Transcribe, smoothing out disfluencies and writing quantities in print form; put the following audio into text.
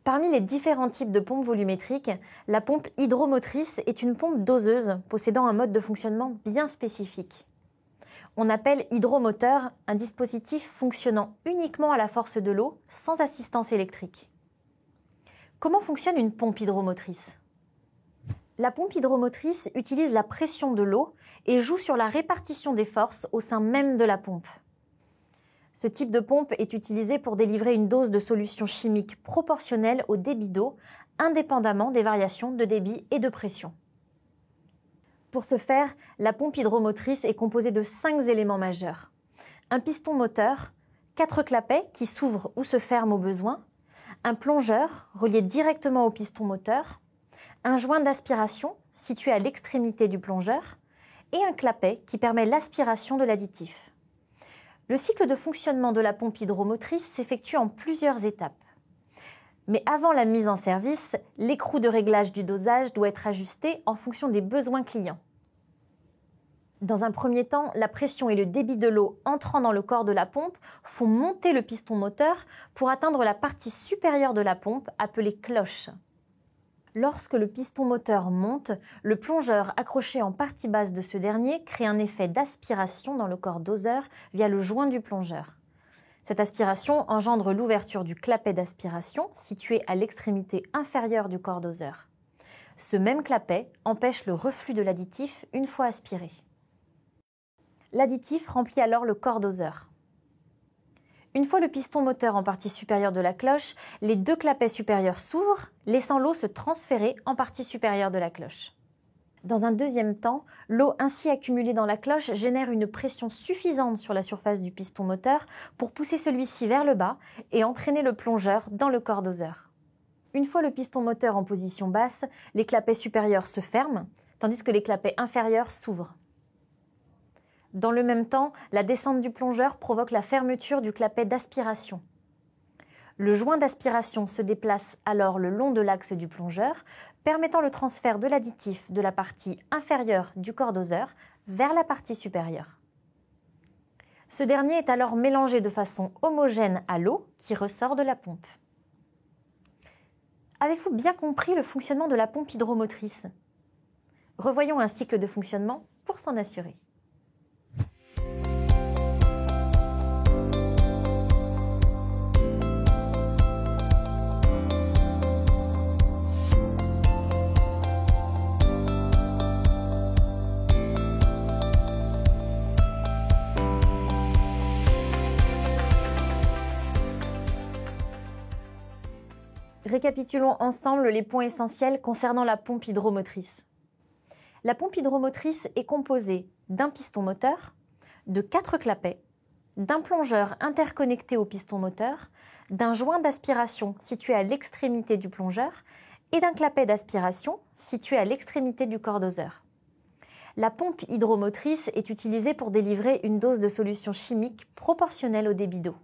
Parmi les différents types de pompes volumétriques, la pompe hydromotrice est une pompe doseuse possédant un mode de fonctionnement bien spécifique. On appelle hydromoteur un dispositif fonctionnant uniquement à la force de l'eau, sans assistance électrique. Comment fonctionne une pompe hydromotrice ? La pompe hydromotrice utilise la pression de l'eau et joue sur la répartition des forces au sein même de la pompe. Ce type de pompe est utilisé pour délivrer une dose de solution chimique proportionnelle au débit d'eau, indépendamment des variations de débit et de pression. Pour ce faire, la pompe hydromotrice est composée de 5 éléments majeurs. Un piston moteur, 4 clapets qui s'ouvrent ou se ferment au besoin, un plongeur relié directement au piston moteur, un joint d'aspiration situé à l'extrémité du plongeur et un clapet qui permet l'aspiration de l'additif. Le cycle de fonctionnement de la pompe hydromotrice s'effectue en plusieurs étapes. Mais avant la mise en service, l'écrou de réglage du dosage doit être ajusté en fonction des besoins clients. Dans un premier temps, la pression et le débit de l'eau entrant dans le corps de la pompe font monter le piston moteur pour atteindre la partie supérieure de la pompe appelée cloche. Lorsque le piston moteur monte, le plongeur accroché en partie basse de ce dernier crée un effet d'aspiration dans le corps doseur via le joint du plongeur. Cette aspiration engendre l'ouverture du clapet d'aspiration situé à l'extrémité inférieure du corps doseur. Ce même clapet empêche le reflux de l'additif une fois aspiré. L'additif remplit alors le corps doseur. Une fois le piston moteur en partie supérieure de la cloche, les 2 clapets supérieurs s'ouvrent, laissant l'eau se transférer en partie supérieure de la cloche. Dans un deuxième temps, l'eau ainsi accumulée dans la cloche génère une pression suffisante sur la surface du piston moteur pour pousser celui-ci vers le bas et entraîner le plongeur dans le corps doseur. Une fois le piston moteur en position basse, les clapets supérieurs se ferment, tandis que les clapets inférieurs s'ouvrent. Dans le même temps, la descente du plongeur provoque la fermeture du clapet d'aspiration. Le joint d'aspiration se déplace alors le long de l'axe du plongeur, permettant le transfert de l'additif de la partie inférieure du corps doseur vers la partie supérieure. Ce dernier est alors mélangé de façon homogène à l'eau qui ressort de la pompe. Avez-vous bien compris le fonctionnement de la pompe hydromotrice ? Revoyons un cycle de fonctionnement pour s'en assurer. Récapitulons ensemble les points essentiels concernant la pompe hydromotrice. La pompe hydromotrice est composée d'un piston moteur, de 4 clapets, d'un plongeur interconnecté au piston moteur, d'un joint d'aspiration situé à l'extrémité du plongeur et d'un clapet d'aspiration situé à l'extrémité du corps doseur. La pompe hydromotrice est utilisée pour délivrer une dose de solution chimique proportionnelle au débit d'eau.